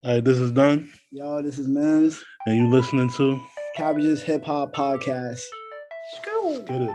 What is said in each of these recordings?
All right, this is Dunn, Yo, this is Mimz. and you listening to Cabbages Hip Hop Podcast. Get It.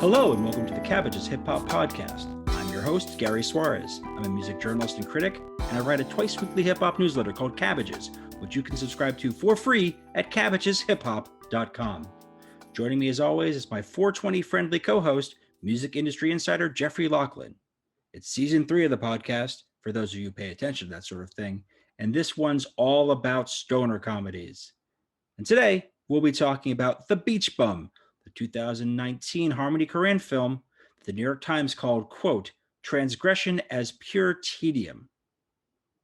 Hello and welcome to the Cabbages Hip Hop Podcast. I'm your host, Gary Suarez. I'm a music journalist and critic, and I write a twice-weekly hip-hop newsletter called Cabbages, which you can subscribe to for free at CabbagesHipHop.com. Joining me as always is my 420-friendly co-host, music industry insider Jeffery Laughlin. It's season 3 of the podcast, for those of you who pay attention to that sort of thing, and this one's all about stoner comedies. And today, we'll be talking about The Beach Bum, the 2019 Harmony Korine film that the New York Times called, quote, transgression as pure tedium.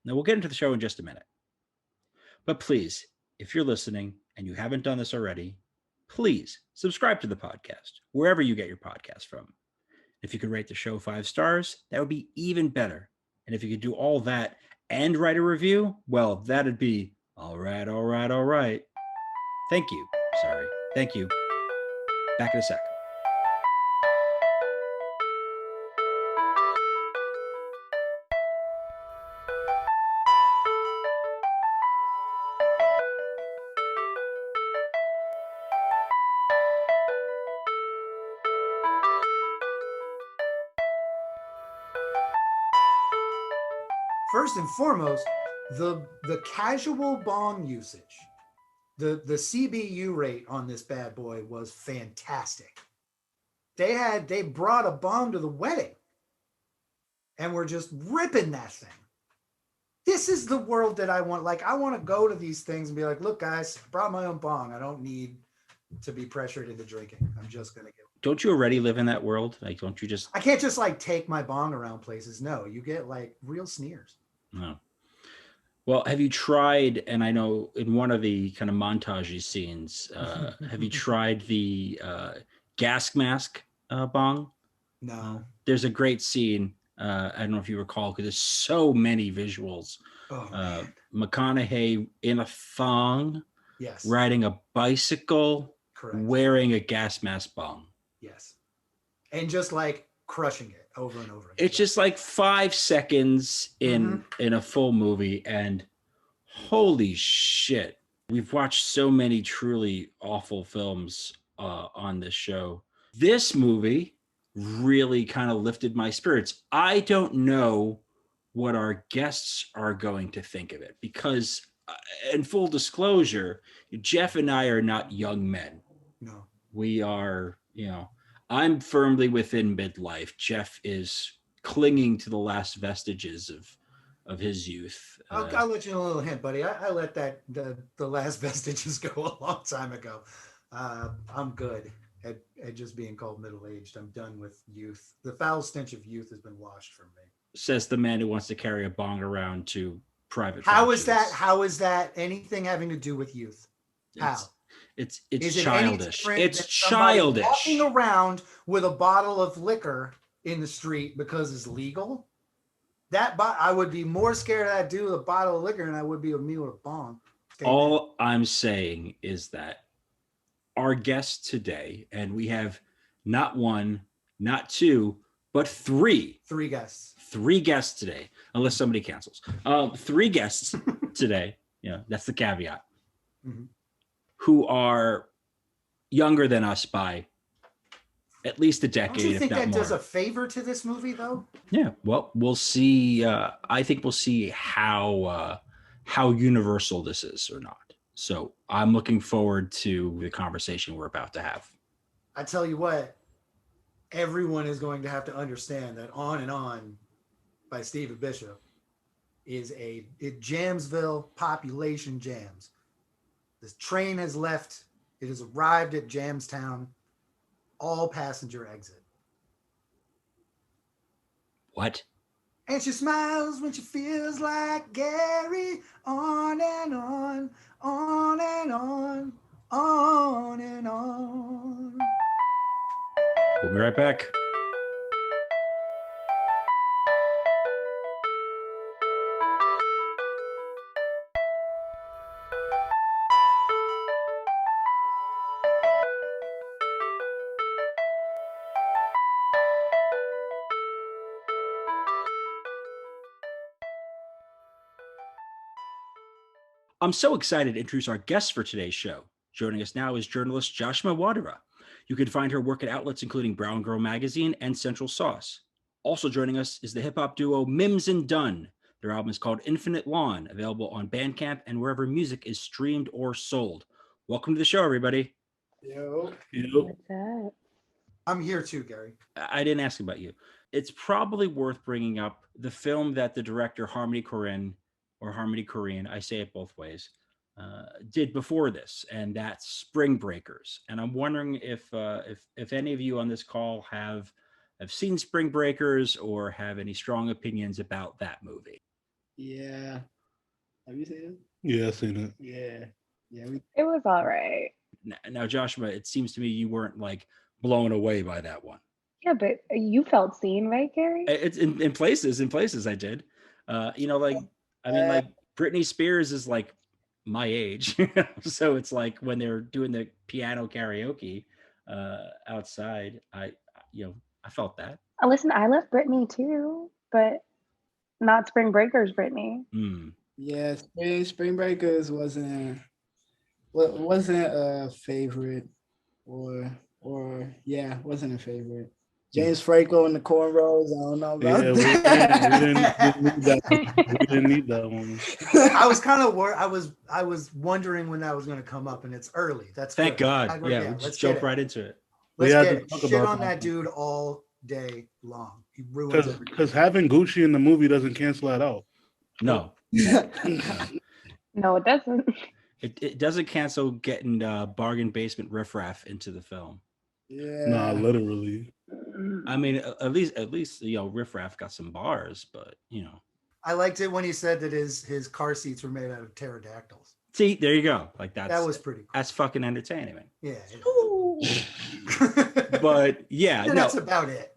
Now, we'll get into the show in just a minute. But please, if you're listening and you haven't done this already, please subscribe to the podcast, wherever you get your podcast from. If you could rate the show 5 stars, that would be even better. And if you could do all that and write a review, well, that'd be all right. Thank you. Thank you. Back in a sec. First and foremost, the casual bong usage, the CBU rate on this bad boy was fantastic. They brought a bong to the wedding and were just ripping that thing. This is the world that I want. Like, I want to go to these things and be like, look, guys, I brought my own bong. I don't need to be pressured into drinking. I'm just going to get. Don't you already live in that world? Like, don't you just... I can't just like take my bong around places. No, you get like real sneers. No. Well, have you tried, and I know in one of the kind of montage scenes, have you tried the gas mask bong? No. There's a great scene, I don't know if you recall, because there's so many visuals. Oh, McConaughey in a thong, yes, riding a bicycle, correct, wearing a gas mask bong. yes, and just like crushing it over and over again. It's just like 5 seconds in a full movie, and holy shit. We've watched so many truly awful films on this show. This movie really kind of lifted my spirits. I don't know what our guests are going to think of it because, in full disclosure, Jeff and I are not young men. No. We are, I'm firmly within midlife. Jeff is clinging to the last vestiges of his youth. I'll let you know a little hint, buddy. I let the last vestiges go a long time ago. I'm good at just being called middle-aged. I'm done with youth. The foul stench of youth has been washed from me. Says the man who wants to carry a bong around to private How functions. is that? How is that anything having to do with youth? How? It's Is it childish. any different It's than somebody childish. walking around with a bottle of liquor in the street because it's legal? I would be more scared of that dude with a bottle of liquor than I would be of me with a bong. All I'm saying is that our guest today, and we have not one, not two, but three guests. 3 guests today, unless somebody cancels. 3 guests today. That's the caveat. Mhm. Who are younger than us by at least a decade. Don't you think if not that more. does a favor to this movie, though? Yeah, well, we'll see. I think we'll see how universal this is or not. So I'm looking forward to the conversation we're about to have. I tell you what, everyone is going to have to understand that On and On by Stephen Bishop is Jamesville population jams. This train has left. It has arrived at Jamstown. All passenger exit. What? And she smiles when she feels like Gary. On and on, on and on, on and on. We'll be right back. I'm so excited to introduce our guest for today's show. Joining us now is journalist Jashima Wadehra. You can find her work at outlets including Brown Girl Magazine and Central Sauce. Also joining us is the hip-hop duo Mimz Dunn. Their album is called Infinite Lawn, available on Bandcamp and wherever music is streamed or sold. Welcome to the show, everybody. Yo. Yep. What's up? I'm here too, Gary. I didn't ask about you. It's probably worth bringing up the film that the director Harmony Korine, I say it both ways, did before this, and that's Spring Breakers. And I'm wondering if any of you on this call have seen Spring Breakers or have any strong opinions about that movie. Yeah. Have you seen it? Yeah, I seen it. Yeah. Yeah. It was all right. Now, Joshua, it seems to me you weren't like blown away by that one. Yeah, but you felt seen, right, Gary? It's in places I did. Like Britney Spears is like my age, so it's like when they're doing the piano karaoke outside, I felt that. Listen, I love Britney too, but not Spring Breakers Britney. Yeah, Spring Breakers wasn't a favorite, wasn't a favorite. James Franco and the cornrows. I don't know about that. We didn't need that one. I was kind of worried. I was wondering when that was going to come up, and it's early. That's Thank good. God. We let's jump right into it. Let's had get to it. talk Shit about on that. that dude all day long. He ruins everything. Because having Gucci in the movie doesn't cancel that out. No, No, it doesn't. it doesn't cancel getting bargain basement riffraff into the film. Yeah. Nah, literally. I mean, at least riffraff got some bars, but I liked it when he said that his car seats were made out of pterodactyls. See, there you go. Like That was pretty cool. that's fucking entertaining. Yeah. But yeah, That's about it.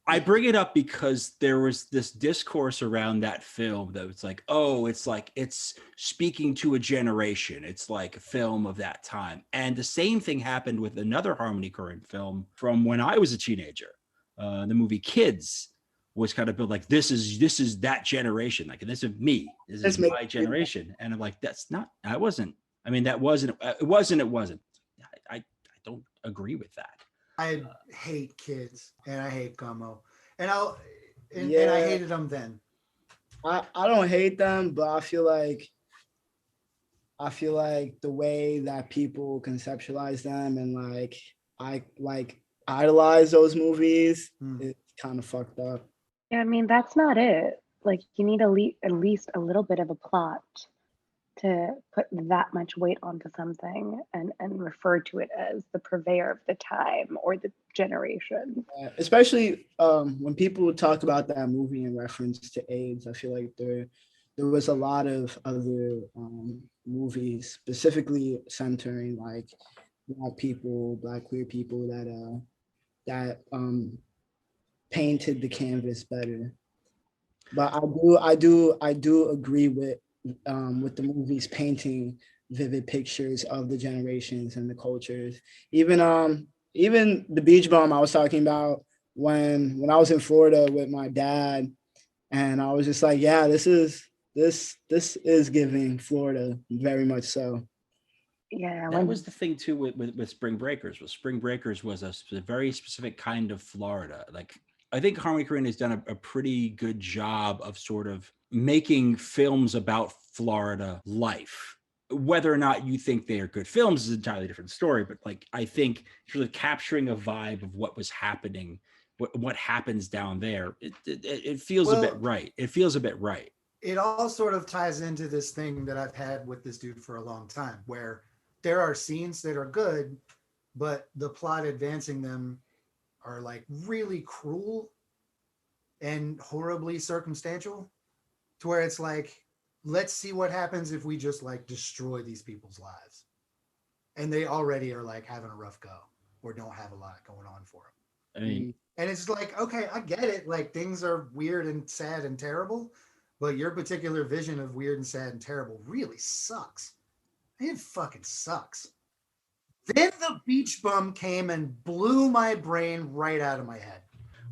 I bring it up because there was this discourse around that film that was like, oh, it's speaking to a generation. It's like a film of that time. And the same thing happened with another Harmony Korine film from when I was a teenager. The movie Kids was kind of built like, this is that generation. Like, this is me. This is my generation. And I'm like, it wasn't. I don't agree with that. I hate Kids and I hate Gummo, and I hated them then. I don't hate them, but I feel like the way that people conceptualize them and I idolize those movies, it's kind of fucked up. Yeah, I mean, that's not it. Like, you need at least a little bit of a plot to put that much weight onto something and refer to it as the purveyor of the time or the generation. Especially when people talk about that movie in reference to AIDS, I feel like there was a lot of other movies specifically centering like Black queer people that painted the canvas better. But I do agree with the movies painting vivid pictures of the generations and the cultures. Even the beach bum I was talking about when I was in Florida with my dad, and I was just like, yeah, this is giving Florida very much so. Yeah, that was the thing too with Spring Breakers. Spring Breakers was a very specific kind of Florida. Like, I think Harmony Korine has done a pretty good job of sort of making films about Florida life. Whether or not you think they are good films is an entirely different story. But like, I think sort of capturing a vibe of what was happening, what happens down there, it feels a bit right. It feels a bit right. It all sort of ties into this thing that I've had with this dude for a long time, where there are scenes that are good, but the plot advancing them are like really cruel. and horribly circumstantial, to where it's like, let's see what happens if we just like destroy these people's lives. And they already are like having a rough go or don't have a lot going on for them. I mean, And it's like, okay, I get it. Like things are weird and sad and terrible, but your particular vision of weird and sad and terrible really sucks. It fucking sucks. Then the beach bum came and blew my brain right out of my head.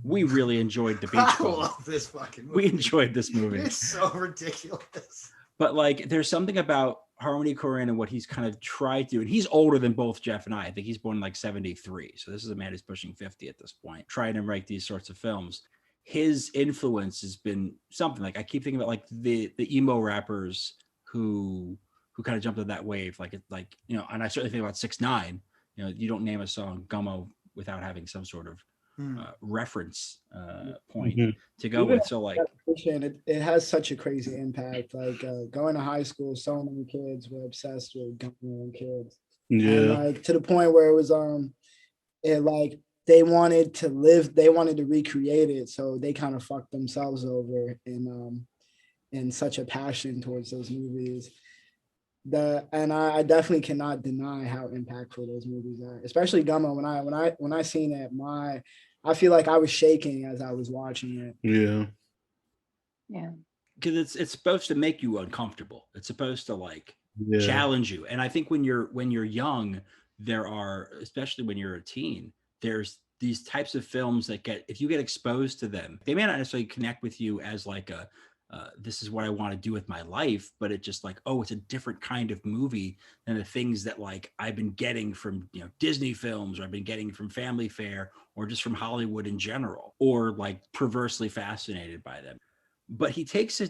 we really enjoyed the Beach I Bum. love this fucking movie. We enjoyed this movie. It's so ridiculous. But like, there's something about Harmony Korine and what he's kind of tried to do. And he's older than both Jeff and I. I think he's born in like 73. So this is a man who's pushing 50 at this point, trying to write these sorts of films. His influence has been something like, I keep thinking about like the emo rappers who kind of jumped on that wave. Like, you know, and I certainly think about 6ix9ine. You know, you don't name a song Gummo without having some sort of reference point to go with. So like, it has such a crazy impact. Like going to high school, so many kids were obsessed with Gummo and kids. Yeah. And like to the point where it was it like they wanted to recreate it, so they kind of fucked themselves over in such a passion towards those movies. And I definitely cannot deny how impactful those movies are, especially Gummo. When I seen it, I feel like I was shaking as I was watching it. Yeah. because it's supposed to make you uncomfortable. It's supposed to like challenge you. And I think when you're young, there are, especially when you're a teen, there's these types of films that if you get exposed to them, they may not necessarily connect with you as like this is what I want to do with my life, but it's just like, oh, it's a different kind of movie than the things that like I've been getting from, you know, Disney films, or I've been getting from Family Fare, or just from Hollywood in general, or like perversely fascinated by them. But he takes a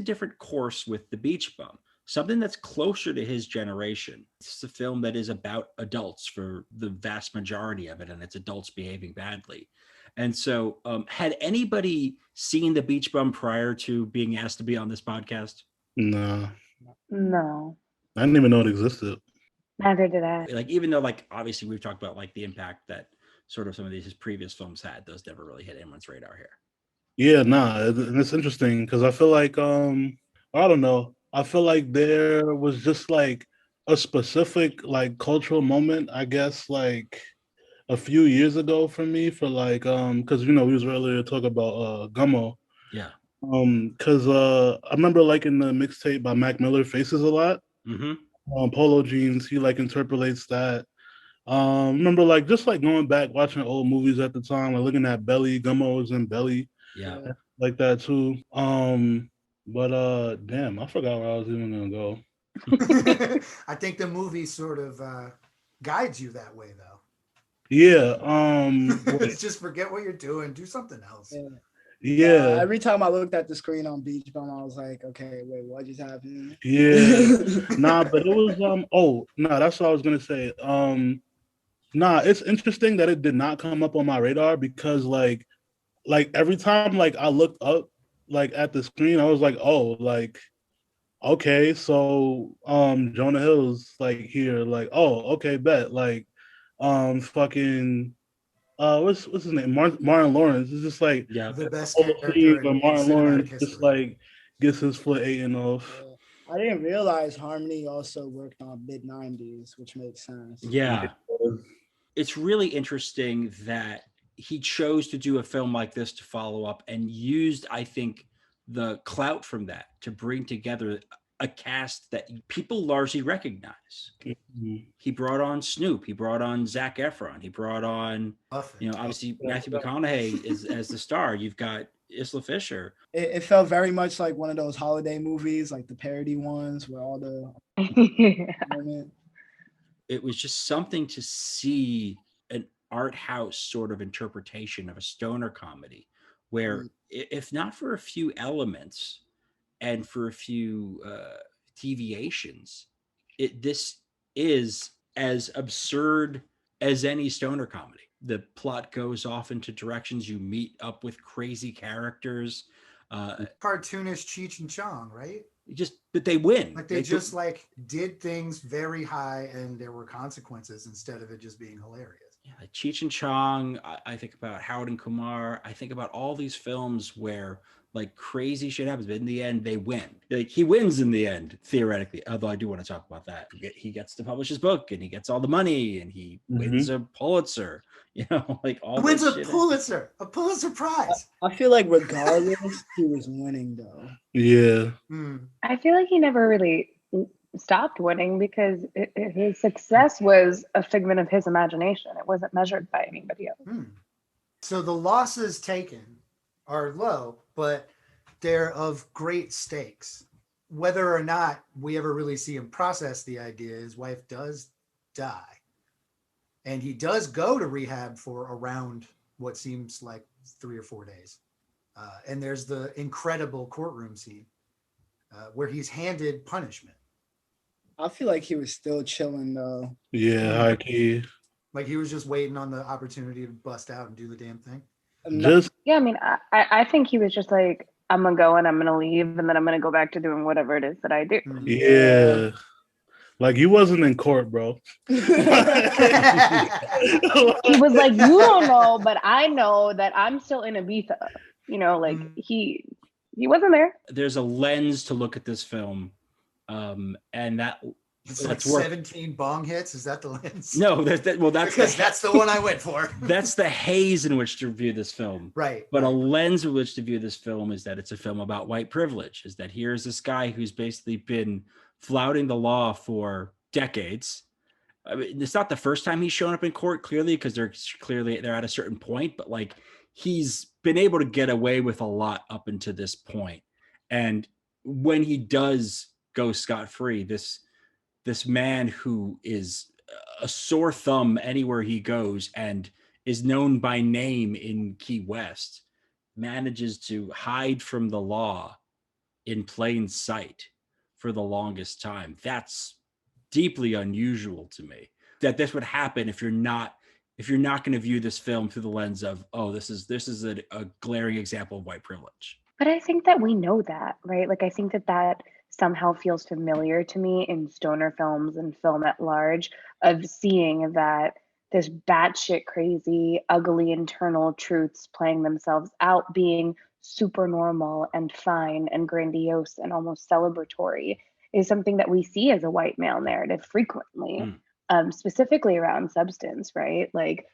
different course with The Beach Bum, something that's closer to his generation. It's a film that is about adults for the vast majority of it, and it's adults behaving badly. And so had anybody seen The Beach Bum prior to being asked to be on this podcast? No. No. I didn't even know it existed. Neither did I. Like, even though like obviously we've talked about like the impact that sort of some of his previous films had, those never really hit anyone's radar here. Yeah, and it's interesting because I feel like I don't know. I feel like there was just like a specific like cultural moment, I guess, like a few years ago for me, for like because you know we was earlier talking about Gummo. Yeah. Because I remember liking the mixtape by Mac Miller, Faces, a lot. Polo Jeans, he like interpolates that. Remember like just like going back watching old movies at the time, like looking at Belly. Gummo was in Belly. Yeah. Like that too. But damn, I forgot where I was even gonna go. I think the movie sort of guides you that way, though. Yeah. Just forget what you're doing, do something else. Yeah. Every time I looked at the screen on Beach Bum, I was like, okay, wait, what just happened? Yeah. But it was that's what I was gonna say. It's interesting that it did not come up on my radar because like every time like I looked up like at the screen, I was like, oh, like okay, so Jonah Hill's like here, like, oh, okay, bet, like fucking what's his name, Martin Lawrence. It's just like the best character when Martin Lawrence just like gets his foot eaten off. I didn't realize Harmony also worked on mid-90s, which makes sense. Yeah. It's really interesting that he chose to do a film like this to follow up, and used, I think, the clout from that to bring together a cast that people largely recognize. He brought on Snoop. He brought on Zac Efron. He brought on, you know, obviously Matthew McConaughey is as the star. You've got Isla Fisher. It felt very much like one of those holiday movies, like the parody ones where all the It was just something to see an art house sort of interpretation of a stoner comedy, where if not for a few elements and for a few deviations, this is as absurd as any stoner comedy. The plot goes off into directions. You meet up with crazy characters. Cartoonish Cheech and Chong, right? But they win. Like they just like did things very high, and there were consequences instead of it just being hilarious. Yeah, like Cheech and Chong. I think about Howard and Kumar. I think about all these films where like crazy shit happens, but in the end they win. Like he wins in the end, theoretically. Although I do want to talk about that. He gets to publish his book, and he gets all the money, and he wins a Pulitzer. Like all. He wins a Pulitzer Prize. I feel like regardless, he was winning though. Yeah. I feel like he never really stopped winning because his success was a figment of his imagination. It wasn't measured by anybody else. So the losses taken are low, but they're of great stakes. Whether or not we ever really see him process the idea, his wife does die. And he does go to rehab for around what seems like 3 or 4 days. And there's the incredible courtroom scene where he's handed punishment. I feel like he was still chilling though. Yeah, high key. Like he was just waiting on the opportunity to bust out and do the damn thing. Yeah, I mean, I think he was just like, I'm gonna go and I'm gonna leave, and then I'm gonna go back to doing whatever it is that I do. Yeah. Like you wasn't in court, bro. He was like, you don't know, but I know that I'm still in Ibiza. You know, like he wasn't there. There's a lens to look at this film, and it's like 17 bong hits. Is that the lens? No, that's the one I went for. That's the haze in which to view this film. Right. But a lens in which to view this film is that it's a film about white privilege. Is that here's this guy who's basically been flouting the law for decades. I mean, it's not the first time he's shown up in court, clearly, because they're at a certain point, but like he's been able to get away with a lot up until this point. And when he does go scot-free, this man who is a sore thumb anywhere he goes and is known by name in Key West manages to hide from the law in plain sight for the longest time. That's deeply unusual to me, that this would happen if you're not going to view this film through the lens of, oh, this is a glaring example of white privilege. But I think that we know that, right? Like, I think that somehow feels familiar to me in stoner films and film at large, of seeing that this batshit crazy, ugly internal truths playing themselves out, being super normal and fine and grandiose and almost celebratory, is something that we see as a white male narrative frequently, specifically around substance, right? Like,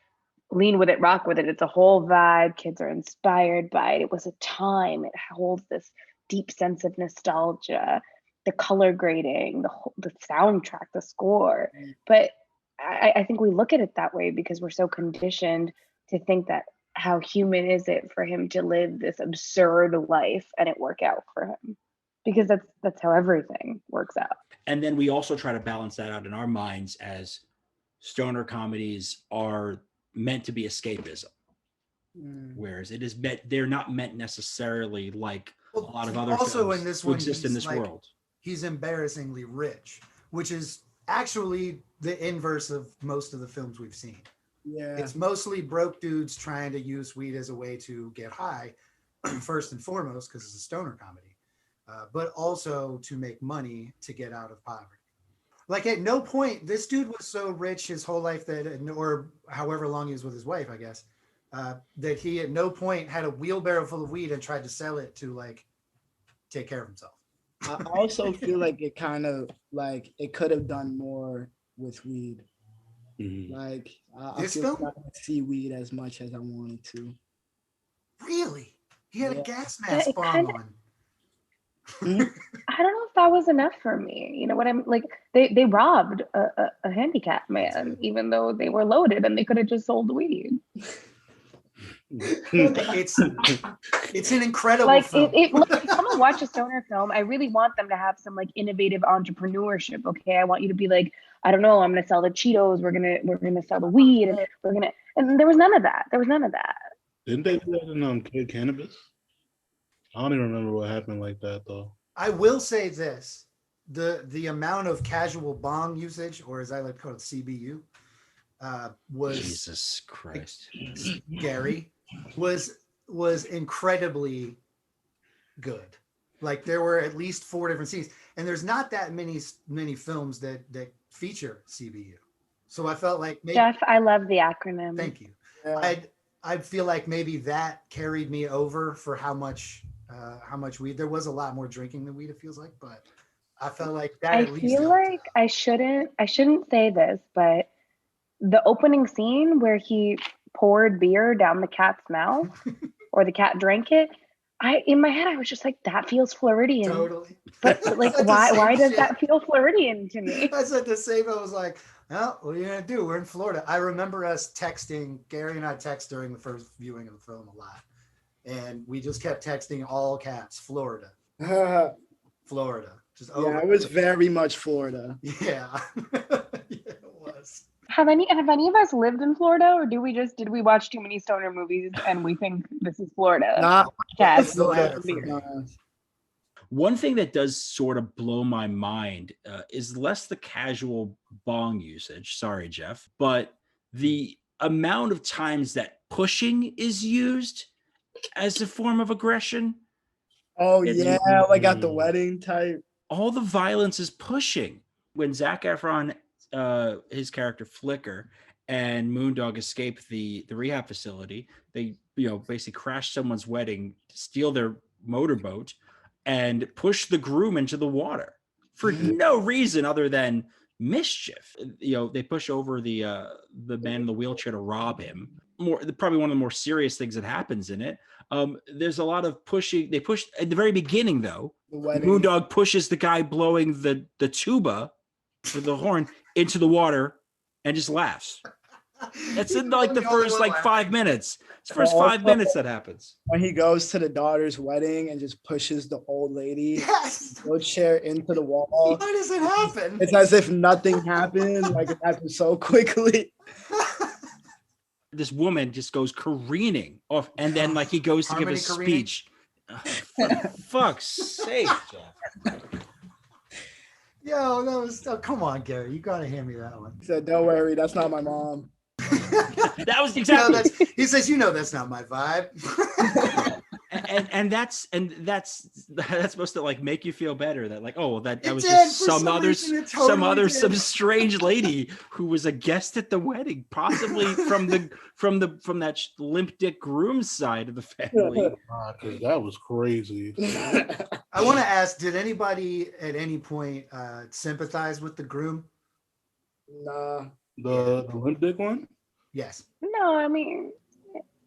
lean with it, rock with it. It's a whole vibe. Kids are inspired by it. It was a time. It holds this deep sense of nostalgia, the color grading, the soundtrack, the score. But I think we look at it that way because we're so conditioned to think that how human is it for him to live this absurd life and it work out for him, because that's how everything works out. And then we also try to balance that out in our minds as stoner comedies are meant to be escapism, whereas they're not meant necessarily like a lot of other also films in this who one, exist in this world. He's embarrassingly rich, which is actually the inverse of most of the films we've seen. Yeah, it's mostly broke dudes trying to use weed as a way to get high, first and foremost, because it's a stoner comedy, but also to make money to get out of poverty. Like, at no point, this dude was so rich his whole life or however long he was with his wife, I guess, that he at no point had a wheelbarrow full of weed and tried to sell it to like take care of himself. I also feel like it kind of like it could have done more with weed. Like I feel like I didn't see weed as much as I wanted to. Really? He had a gas mask bomb on. I don't know if that was enough for me. You know what I'm like? They robbed a handicapped man, even though they were loaded and they could have just sold the weed. It's an incredible like film. If someone watch a stoner film, I really want them to have some like innovative entrepreneurship. Okay, I want you to be like, I don't know, I'm gonna sell the Cheetos, we're gonna sell the weed, and there was none of that. Didn't they do that in Kid Cannabis? I don't even remember what happened like that though. I will say this: the amount of casual bong usage, or as I like to call it, CBU, was Jesus Christ, Gary, was incredibly good. Like, there were at least 4 different scenes, and there's not that many films that feature CBU. So I felt like maybe, Jeff, I love the acronym. thank you. Yeah. I feel like maybe that carried me over for how much weed. There was a lot more drinking than weed, it feels like, but I felt like that I at least feel helped like out. I shouldn't say this, but the opening scene where he poured beer down the cat's mouth or the cat drank it, in my head I was just like, that feels Floridian. Totally. But like, Said the same why does shit. that feel Floridian to me? I said the same. I was like, well, what are you gonna do? We're in Florida. I remember us texting. Gary and I text during the first viewing of the film a lot, and we just kept texting all caps, Florida, Florida. Just over. Yeah, it was very much Florida. Yeah, yeah, it was. Have any of us lived in Florida, or did we watch too many stoner movies and we think this is Florida? Not Cats, It's the latter for beer. me. One thing that does sort of blow my mind is less the casual bong usage. Sorry, Jeff, but the amount of times that pushing is used as a form of aggression. Oh It's- yeah, like at the wedding type. All the violence is pushing. When Zac Efron, his character Flicker, and Moondog escape the rehab facility, they basically crash someone's wedding, steal their motorboat, and push the groom into the water for no reason other than mischief. They push over the man in the wheelchair to rob him. Probably one of the more serious things that happens in it. There's a lot of pushing. They push at the very beginning, though. The wedding. Moondog pushes the guy blowing the tuba with the horn into the water and just laughs. That's in like the first 5 minutes. It's the first 5 minutes that happens. When he goes to the daughter's wedding and just pushes the old lady Yes. wheelchair into the wall. Why does it happen? It's as if nothing happened. Like it happened so quickly. This woman just goes careening off, and then he goes to give Harmony a Korine? speech. For fuck's sake, Jeff. Yo, that was. Oh, come on, Gary. You gotta hand me that one. He said, "Don't worry, that's not my mom." That was No, exactly. he says, that's not my vibe. and that's supposed to make you feel better that that was did. just For some some other reason, it totally did. some strange lady who was a guest at the wedding, possibly from that limp dick groom's side of the family. Because that was crazy. I want to ask, did anybody at any point sympathize with the groom? Nah, The limp dick one? Yes. No, I mean,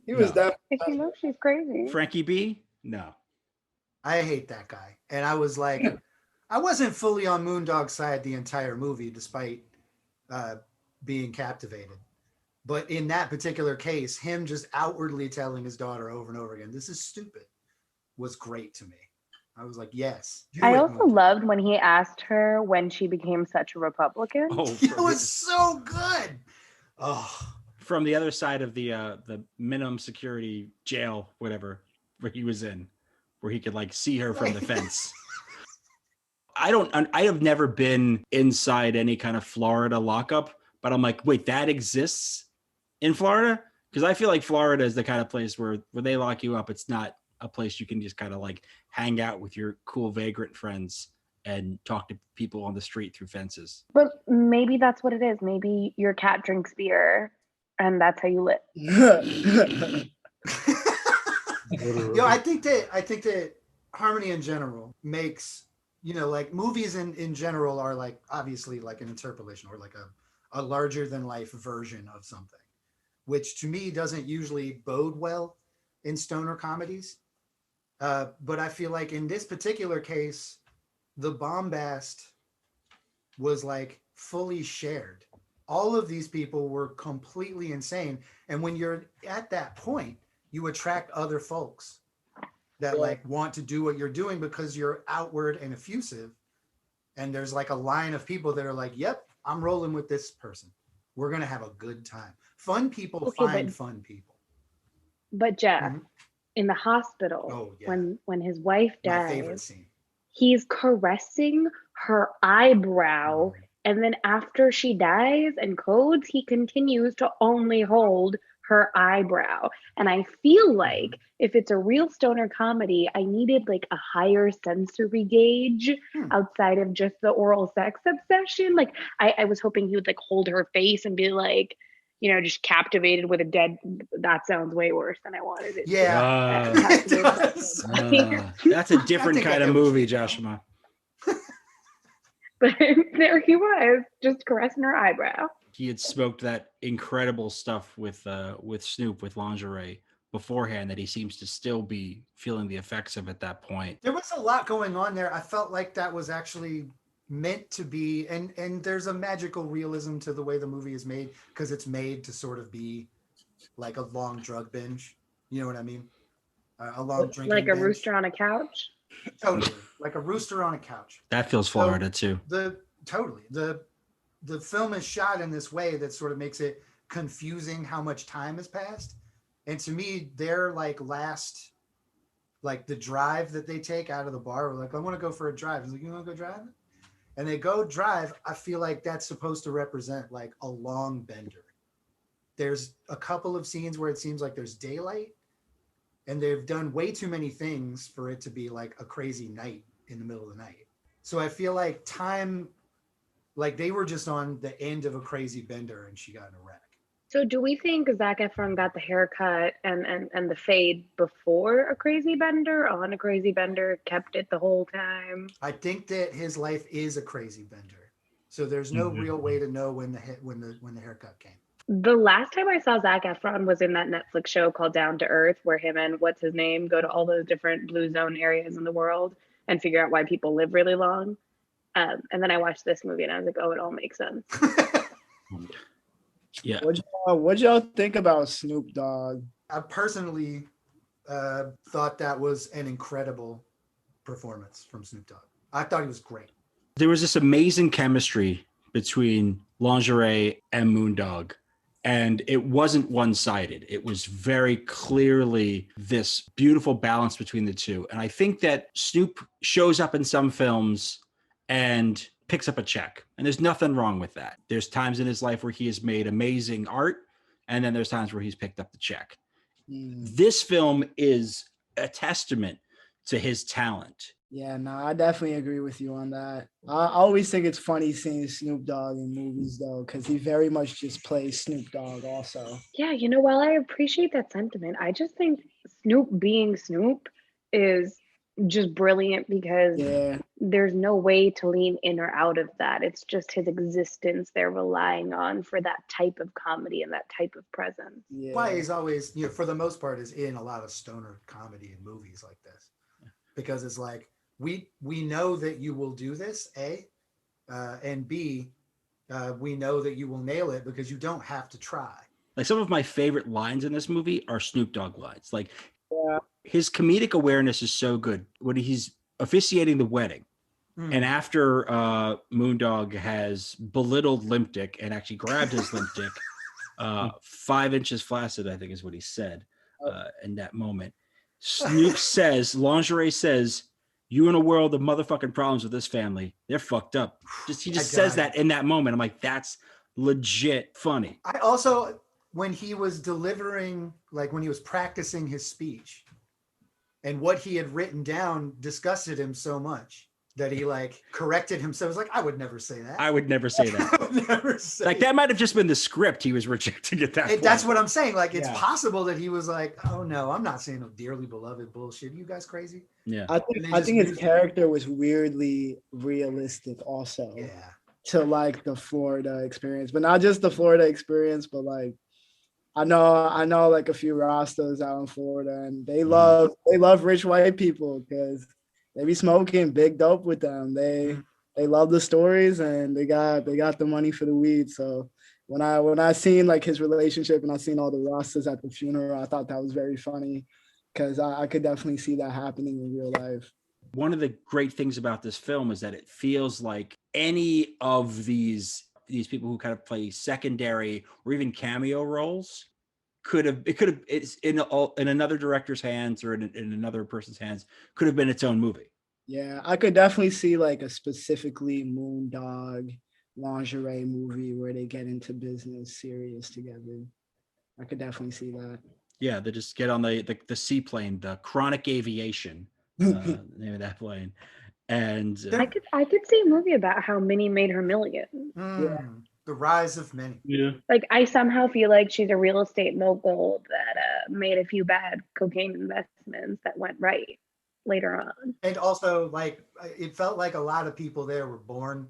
he was that. if you know she's crazy. Frankie B? No. I hate that guy. And I was like, I wasn't fully on Moondog's side the entire movie, despite being captivated. But in that particular case, him just outwardly telling his daughter over and over again, this is stupid, was great to me. I was like, yes. I also loved when he asked her when she became such a Republican. Oh, It was so good. Oh, from the other side of the minimum security jail, whatever, where he was in, where he could see her from the fence. I have never been inside any kind of Florida lockup, but I'm like, wait, that exists in Florida? Because I feel like Florida is the kind of place where they lock you up. It's not a place you can just kind of hang out with your cool vagrant friends and talk to people on the street through fences. But maybe that's what it is. Maybe your cat drinks beer and that's how you live. I think that Harmony in general makes, movies in general are obviously an interpolation or a larger than life version of something, which to me doesn't usually bode well in stoner comedies. But I feel like in this particular case, the bombast was fully shared. All of these people were completely insane. And when you're at that point, you attract other folks that want to do what you're doing because you're outward and effusive. And there's a line of people that are like, yep, I'm rolling with this person. We're going to have a good time. Fun people find fun people. But Jeff, in the hospital, when his wife My favorite dies, scene. he's caressing her eyebrow. And then after she dies and codes, he continues to only hold her eyebrow. And I feel like if it's a real stoner comedy, I needed like a higher sensory gauge outside of just the oral sex obsession. Like I was hoping he would like hold her face and be like, you know, just captivated with a dead. That sounds way worse than I wanted it. Yeah, it does. That's a different kind of movie, Jashima. But there he was, just caressing her eyebrow. He had smoked that incredible stuff with Snoop with lingerie beforehand that he seems to still be feeling the effects of at that point. There was a lot going on there. I felt like that was actually meant to be, and there's a magical realism to the way the movie is made because it's made to sort of be like a long drug binge. You know what I mean? A long drinking like a binge. rooster on a couch. Totally, like a rooster on a couch. That feels Florida too. The film is shot in this way that sort of makes it confusing how much time has passed. And to me, their like last, like the drive that they take out of the bar, we're like, I want to go for a drive. He's like, you want to go drive? And they go drive. I feel like that's supposed to represent like a long bender. There's a couple of scenes where it seems like there's daylight, and they've done way too many things for it to be like a crazy night in the middle of the night. So I feel like time, like they were just on the end of a crazy bender and she got in a wreck. So do we think Zac Efron got the haircut and the fade before a crazy bender, on a crazy bender, kept it the whole time? I think that his life is a crazy bender. So there's no real way to know when the haircut came. The last time I saw Zac Efron was in that Netflix show called Down to Earth, where him and what's his name go to all those different blue zone areas in the world and figure out why people live really long. And then I watched this movie and I was like, oh, it all makes sense. Yeah. What'd y'all think about Snoop Dogg? I personally thought that was an incredible performance from Snoop Dogg. I thought he was great. There was this amazing chemistry between Lingerie and Moondog. And it wasn't one-sided. It was very clearly this beautiful balance between the two. And I think that Snoop shows up in some films and picks up a check. And there's nothing wrong with that. There's times in his life where he has made amazing art. And then there's times where he's picked up the check. This film is a testament to his talent. Yeah, no, I definitely agree with you on that. I always think it's funny seeing Snoop Dogg in movies, though, because he very much just plays Snoop Dogg also. Yeah, you know, while I appreciate that sentiment, I just think Snoop being Snoop is just brilliant because there's no way to lean in or out of that. It's just his existence they're relying on for that type of comedy and that type of presence. Yeah. Why he's always, you know, for the most part, is in a lot of stoner comedy and movies like this. Because it's like, we know that you will do this, A, and B, we know that you will nail it because you don't have to try. Like some of my favorite lines in this movie are Snoop Dogg lines. Like his comedic awareness is so good when he's officiating the wedding. And after Moondog has belittled Limp Dick and actually grabbed his Limp Dick, 5 inches flaccid, I think is what he said in that moment. Snoop says, Lingerie says, you in a world of motherfucking problems with this family. They're fucked up. He just says that in that moment. I'm like, that's legit funny. I also, when he was delivering, like when he was practicing his speech and what he had written down disgusted him so much that he like corrected himself. He was like, I would never say that. I would never say that. I would never say like that might have just been the script he was rejecting at that point. That's what I'm saying. Like, it's possible that he was like, oh no, I'm not saying no dearly beloved bullshit. You guys crazy? Yeah. I think his character was weirdly realistic also. Yeah. To like the Florida experience, but not just the Florida experience, but like I know like a few Rastas out in Florida and they love rich white people because they be smoking big dope with them. They love the stories and they got the money for the weed. So when I seen like his relationship and I seen all the Rastas at the funeral, I thought that was very funny because I could definitely see that happening in real life. One of the great things about this film is that it feels like any of these people who kind of play secondary or even cameo roles it's in another director's hands or in another person's hands could have been its own movie. Yeah, I could definitely see like a specifically Moondog Lingerie movie where they get into business serious together. I could definitely see that. Yeah, they just get on the seaplane, the Chronic Aviation, the name of that plane, and I could see a movie about how Minnie made her millions. The rise of Minnie. Yeah. Like, I somehow feel like she's a real estate mogul that made a few bad cocaine investments that went right later on. And also, like, it felt like a lot of people there were born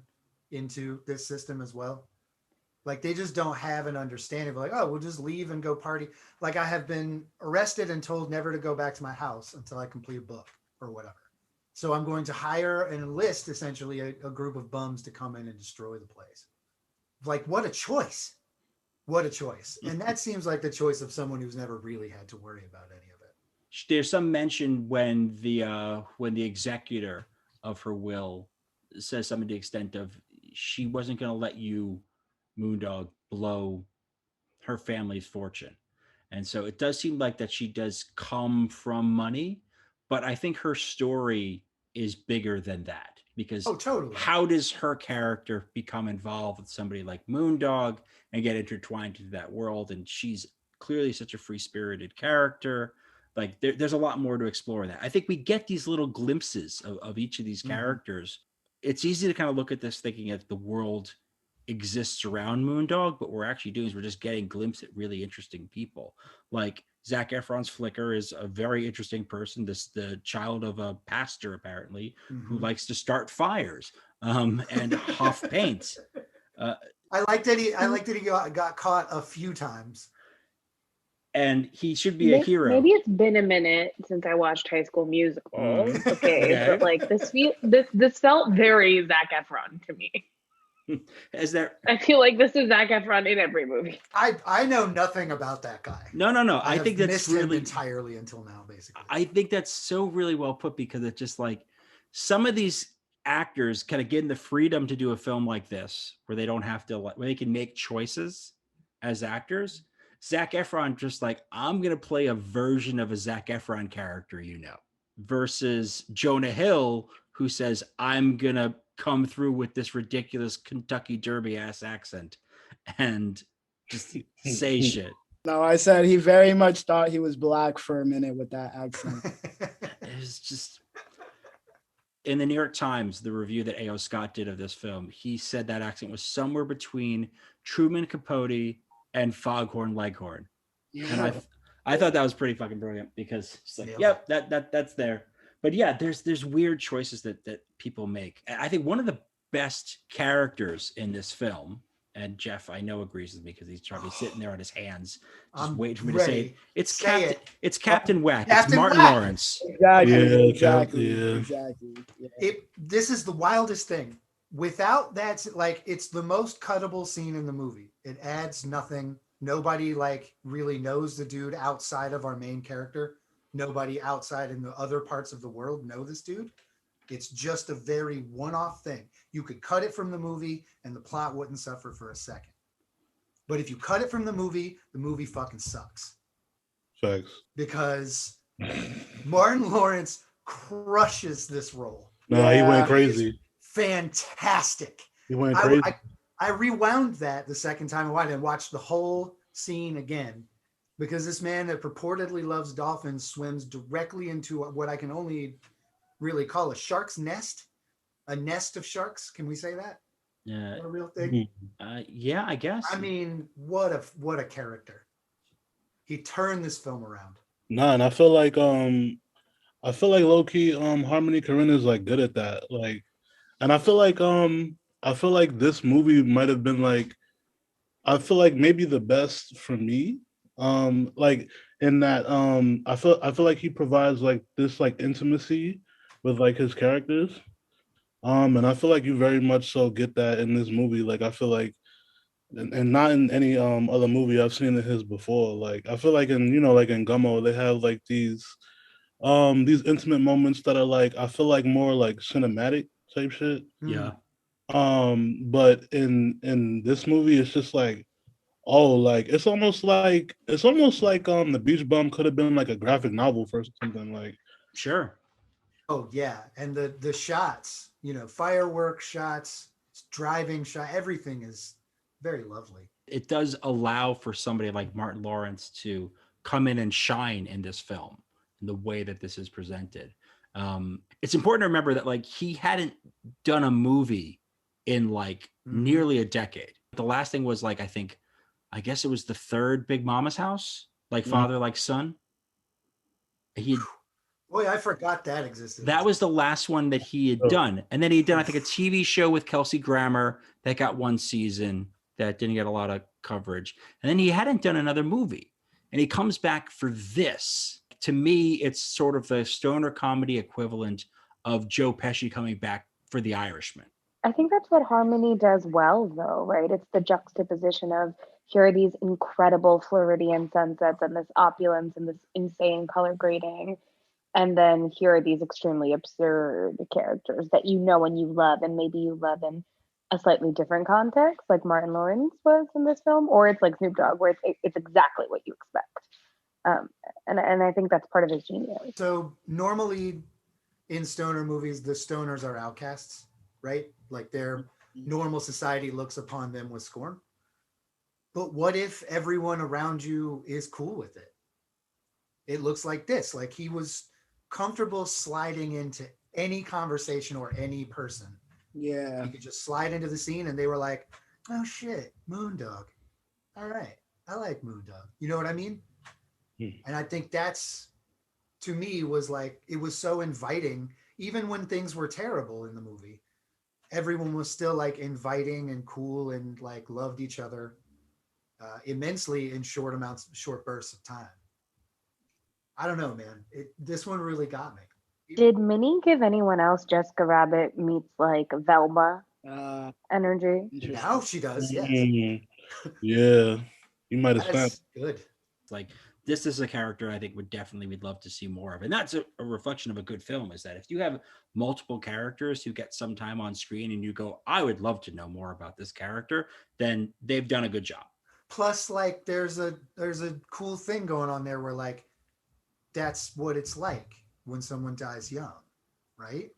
into this system as well. Like, they just don't have an understanding of, like, oh, we'll just leave and go party. Like, I have been arrested and told never to go back to my house until I complete a book or whatever. So I'm going to hire and enlist essentially a group of bums to come in and destroy the place. Like, what a choice. What a choice. And that seems like the choice of someone who's never really had to worry about any of it. there's some mention when the executor of her will says something to the extent of she wasn't going to let you, Moondog, blow her family's fortune. And so it does seem like that she does come from money, but I think her story is bigger than that, because totally. How does her character become involved with somebody like Moondog and get intertwined into that world? And she's clearly such a free-spirited character. Like there's a lot more to explore in that. I think we get these little glimpses of each of these characters. It's easy to kind of look at this thinking that the world exists around Moondog, but what we're actually doing is we're just getting glimpses at really interesting people. Like Zac Efron's Flicker is a very interesting person. The child of a pastor, apparently, who likes to start fires and huff paint. I like that he got caught a few times. And he should be a hero. Maybe it's been a minute since I watched High School Musical. Okay, but like this felt very Zac Efron to me. I feel like this is Zac Efron in every movie. I know nothing about that guy. No. I think that's missed really him entirely until now, basically. I think that's so really well put, because it's just like some of these actors kind of getting the freedom to do a film like this, where they don't have to, where they can make choices as actors. Zac Efron just like, I'm gonna play a version of a Zac Efron character, versus Jonah Hill, who says, I'm gonna come through with this ridiculous Kentucky Derby ass accent and just say shit. No, I said he very much thought he was black for a minute with that accent. It was just, in the New York Times, the review that A.O. Scott did of this film, he said that accent was somewhere between Truman Capote and Foghorn Leghorn. And I thought that was pretty fucking brilliant, because it's like, yep, that's there. But yeah, there's weird choices that people make. I think one of the best characters in this film, and Jeff, I know, agrees with me because he's probably sitting there on his hands, just waiting for me to say it. It's Captain Whack. It's Martin Lawrence. Exactly. Yeah. This is the wildest thing. Without that, like, it's the most cuttable scene in the movie. It adds nothing. Nobody like really knows the dude outside of our main character. Nobody outside in the other parts of the world know this dude. It's just a very one-off thing. You could cut it from the movie and the plot wouldn't suffer for a second. But if you cut it from the movie fucking sucks. Facts. Because Martin Lawrence crushes this role. No, he went crazy. Fantastic. He went crazy. I rewound that the second time I watched it and watched the whole scene again, because this man that purportedly loves dolphins swims directly into what I can only really call a shark's nest, a nest of sharks. Can we say that? Yeah, a real thing. Yeah, I guess. I mean, what a character. He turned this film around. Nah, and I feel like low key Harmony Korine is like good at that. Like, and I feel like this movie might have been like, I feel like maybe the best for me. Like in that I feel like he provides like this like intimacy with like his characters. And I feel like you very much so get that in this movie. Like I feel like and not in any other movie I've seen of his before. Like I feel like in like in Gummo they have like these intimate moments that are like, I feel like more like cinematic type shit. Yeah. But in this movie it's just like, like it's almost like the Beach Bum could have been like a graphic novel for something like. Sure. Oh yeah, and the shots, fireworks shots, driving shot, everything is very lovely. It does allow for somebody like Martin Lawrence to come in and shine in this film in the way that this is presented. It's important to remember that like he hadn't done a movie in like nearly a decade. The last thing was like, I guess it was the third Big Mama's House, like Father Like Son. Boy, I forgot that existed. That was the last one that he had done. And then he had done, I think, a TV show with Kelsey Grammer that got one season that didn't get a lot of coverage. And then he hadn't done another movie. And he comes back for this. To me, it's sort of the stoner comedy equivalent of Joe Pesci coming back for The Irishman. I think that's what Harmony does well, though, right? It's the juxtaposition of here are these incredible Floridian sunsets and this opulence and this insane color grading. And then here are these extremely absurd characters that you know and you love, and maybe you love in a slightly different context, like Martin Lawrence was in this film, or it's like Snoop Dogg, where it's exactly what you expect. And I think that's part of his genius. So normally in stoner movies, the stoners are outcasts, right? Like their normal society looks upon them with scorn. But what if everyone around you is cool with it? It looks like this, like he was comfortable sliding into any conversation or any person. Yeah. He could just slide into the scene and they were like, oh shit, Moondog. All right. I like Moondog. You know what I mean? And I think that's, to me, was like, it was so inviting. Even when things were terrible in the movie, everyone was still like inviting and cool and like loved each other immensely in short bursts of time. I don't know, man. This one really got me. Did Minnie give anyone else Jessica Rabbit meets like Velma energy? Now she does, yes. Yeah, you might have That's stopped. good. Like, this is a character I think we'd love to see more of. And that's a reflection of a good film, is that if you have multiple characters who get some time on screen and you go, I would love to know more about this character, then they've done a good job. Plus, like, there's a cool thing going on there where like, that's what it's like when someone dies young, right?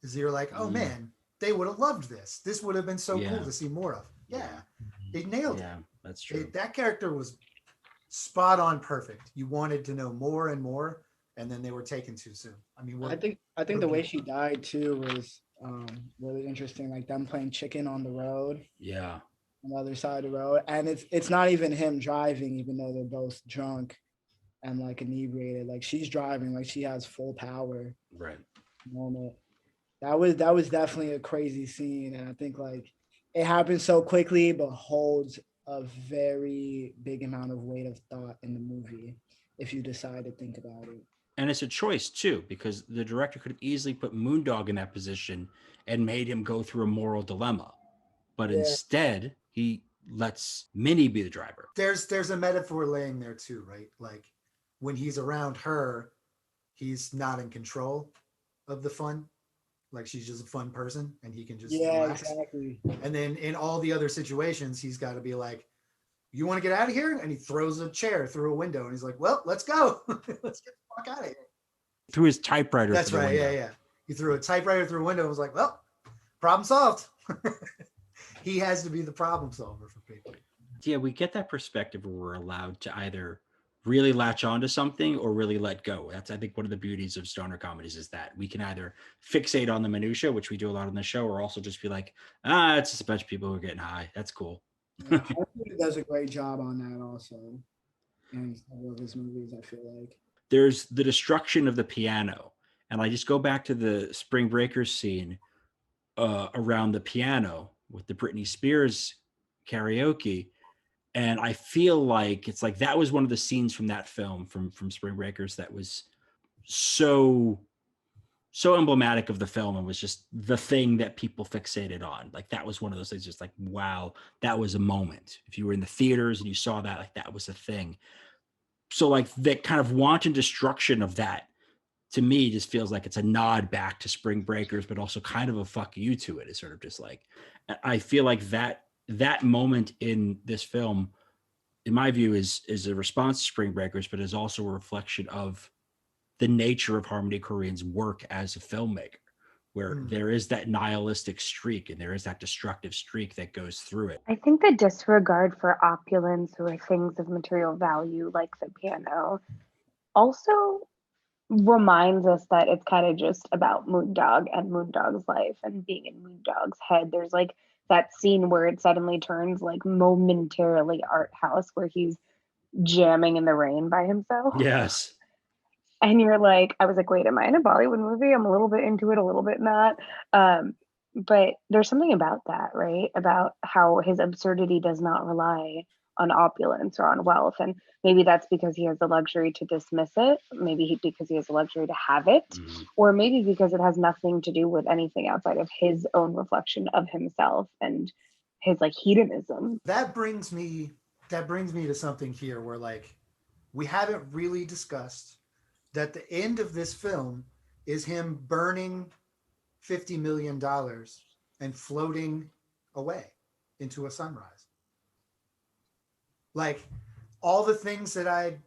Is you're like, oh man, they would have loved this. This would have been so cool to see more of. Yeah, they nailed it. Yeah, that's true. That character was spot on perfect. You wanted to know more and more, and then they were taken too soon. I mean, I think the way she died too was really interesting. Like them playing chicken on the road. Yeah. On the other side of the road, and it's not even him driving, even though they're both drunk and like inebriated. Like she's driving, like she has full power. Right. Moment. That was definitely a crazy scene, and I think like it happened so quickly, but holds a very big amount of weight of thought in the movie if you decide to think about it. And it's a choice too, because the director could have easily put Moondog in that position and made him go through a moral dilemma, but instead he lets Minnie be the driver. There's a metaphor laying there too, right? Like when he's around her, he's not in control of the fun. Like she's just a fun person and he can just relax. Exactly. And then in all the other situations, he's got to be like, you want to get out of here? And he throws a chair through a window and he's like, well, let's go. Let's get the fuck out of here. Through his typewriter. That's right. Yeah. He threw a typewriter through a window and was like, well, problem solved. He has to be the problem solver for people. Yeah, we get that perspective where we're allowed to either really latch onto something or really let go. That's, I think, one of the beauties of stoner comedies is that we can either fixate on the minutia, which we do a lot on the show, or also just be like, it's just a bunch of people who are getting high. That's cool. Yeah, I think he does a great job on that also. In several of his movies, I feel like. There's the destruction of the piano. And I just go back to the Spring Breakers scene around the piano with the Britney Spears karaoke. And I feel like it's like that was one of the scenes from that film from Spring Breakers that was so emblematic of the film and was just the thing that people fixated on. Like that was one of those things, just like, wow, that was a moment. If you were in the theaters and you saw that, like that was a thing. So like that kind of wanton destruction of that, to me, just feels like it's a nod back to Spring Breakers, but also kind of a fuck you to it. It's sort of just like, I feel like that moment in this film, in my view, is a response to Spring Breakers, but is also a reflection of the nature of Harmony Korine's work as a filmmaker, where there is that nihilistic streak and there is that destructive streak that goes through it. I think the disregard for opulence or things of material value, like the piano, also reminds us that it's kind of just about Moondog and Moondog's life and being in Moondog's head. There's like that scene where it suddenly turns like momentarily art house, where he's jamming in the rain by himself. Yes. And you're like, I was like, wait, am I in a Bollywood movie? I'm a little bit into it, a little bit not. But there's something about that, right? About how his absurdity does not rely on opulence or on wealth. And maybe that's because he has the luxury to dismiss it. Maybe because he has the luxury to have it. Or maybe because it has nothing to do with anything outside of his own reflection of himself and his like hedonism. That brings me to something here where like we haven't really discussed that the end of this film is him burning $50 million and floating away into a sunrise. Like all the things that I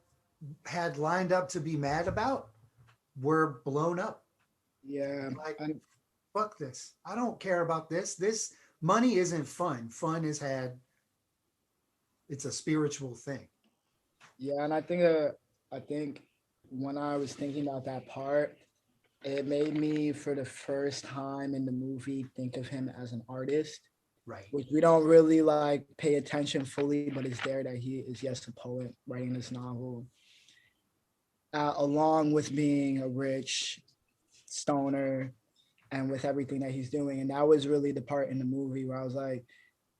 had lined up to be mad about were blown up. Yeah. Like, fuck this. I don't care about this. This money isn't fun. Fun is it's a spiritual thing. Yeah, and I think when I was thinking about that part, it made me, for the first time in the movie, think of him as an artist. Right. Which we don't really like pay attention fully, but it's there that he is, yes, a poet writing this novel, along with being a rich stoner and with everything that he's doing. And that was really the part in the movie where I was like,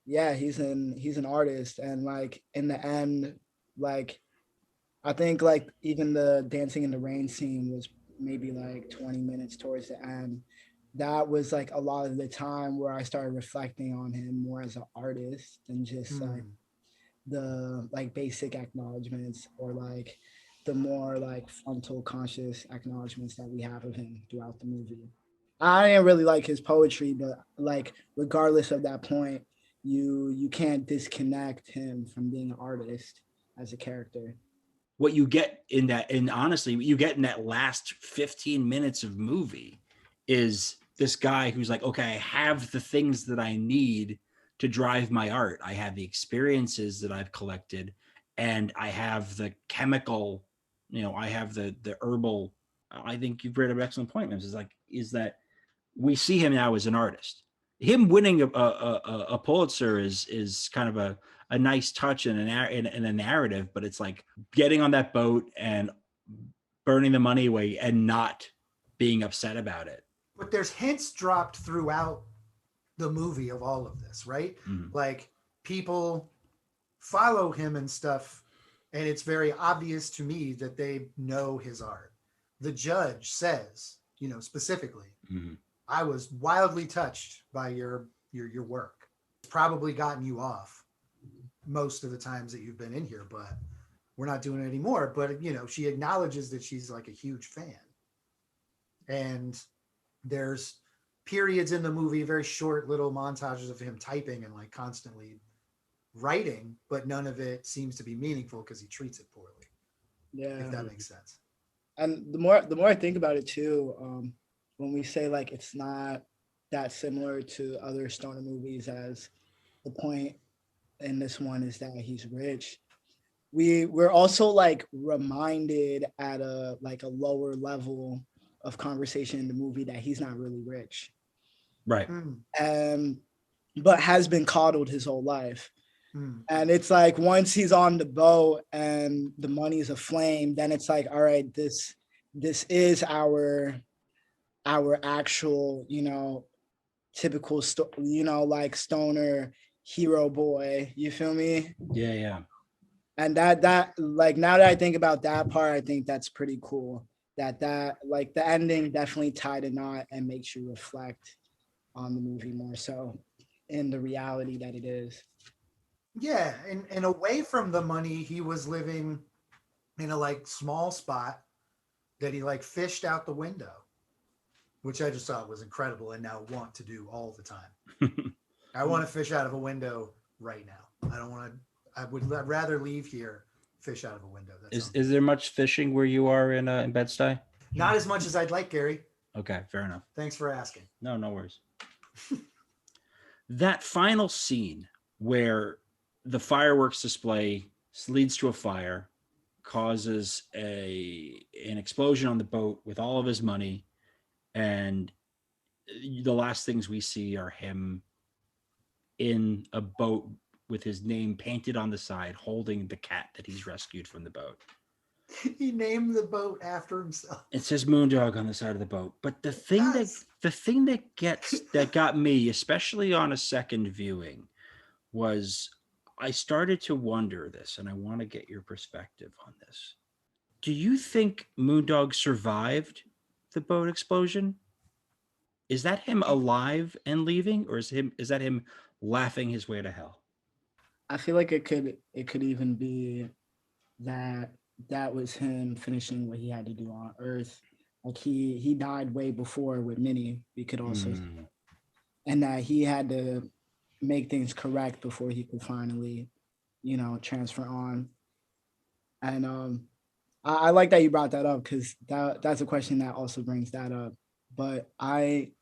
yeah, he's an artist. And like in the end, like I think like even the dancing in the rain scene was maybe like 20 minutes towards the end. That was like a lot of the time where I started reflecting on him more as an artist than just like the like basic acknowledgements or like the more like frontal conscious acknowledgements that we have of him throughout the movie. I didn't really like his poetry, but like regardless of that point, you can't disconnect him from being an artist as a character. What you get in that, and honestly, what you get in that last 15 minutes of movie is this guy who's like, okay, I have the things that I need to drive my art. I have the experiences that I've collected, and I have the chemical, I have the herbal. I think you've read an excellent point, Mimz, is that we see him now as an artist. Him winning a Pulitzer is kind of a nice touch in a narrative, but it's like getting on that boat and burning the money away and not being upset about it. But there's hints dropped throughout the movie of all of this, right? Like people follow him and stuff, and it's very obvious to me that they know his art. The judge says, specifically, I was wildly touched by your work. It's probably gotten you off most of the times that you've been in here, but we're not doing it anymore. But, she acknowledges that she's like a huge fan. And there's periods in the movie, very short little montages of him typing and like constantly writing, but none of it seems to be meaningful because he treats it poorly. Yeah. If that makes sense. And the more I think about it too, when we say like it's not that similar to other stoner movies, as the point in this one is that he's rich, we're also like reminded at a lower level of conversation in the movie that he's not really rich, right? But has been coddled his whole life. And it's like once he's on the boat and the money's aflame, then it's like, all right, this is our actual, typical, like stoner hero boy. You feel me? Yeah. And that like now that I think about that part, I think that's pretty cool. That like the ending definitely tied a knot and makes you reflect on the movie more so in the reality that it is. Yeah, and away from the money, he was living in a like small spot that he like fished out the window, which I just thought was incredible and now want to do all the time. I want to fish out of a window right now. I would rather leave here, fish out of a window. Is there much fishing where you are in Bed-Stuy? Not as much as I'd like, Gary. Okay, fair enough. Thanks for asking. No worries. That final scene where the fireworks display leads to a fire, causes an explosion on the boat with all of his money, and the last things we see are him in a boat with his name painted on the side, holding the cat that he's rescued from the boat. He named the boat after himself. It says Moondog on the side of the boat. But the thing that got me, especially on a second viewing, was I started to wonder this, and I want to get your perspective on this. Do you think Moondog survived the boat explosion? Is that him alive and leaving, or is that him laughing his way to hell? I feel like it could even be that was him finishing what he had to do on Earth. Like he died way before with Minnie, we could also and that he had to make things correct before he could finally, transfer on. And I like that you brought that up, because that's a question that also brings that up. But I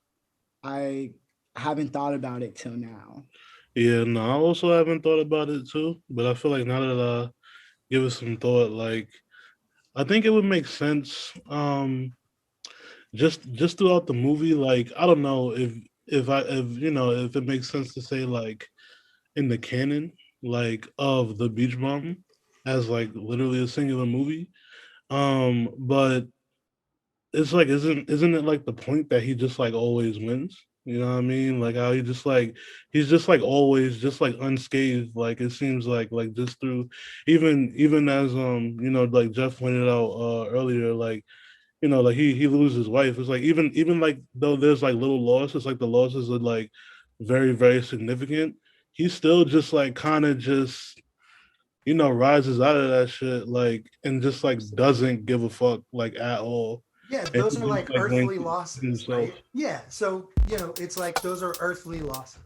haven't thought about it till now. Yeah, no, I also haven't thought about it too. But I feel like now that give it some thought, like I think it would make sense. Just throughout the movie, like I don't know if it makes sense to say like in the canon, like of the Beach Bum as like literally a singular movie. But it's like isn't it like the point that he just like always wins? You know what I mean? Like how he's just like always just like unscathed. Like it seems like just through even as like Jeff pointed out earlier, like like he loses his wife. It's like even like though there's like little losses, like the losses are like very, very significant. He still just like kind of just rises out of that shit like and just like doesn't give a fuck like at all. Yeah, those are like earthly losses, himself. right? Yeah, so it's like those are earthly losses.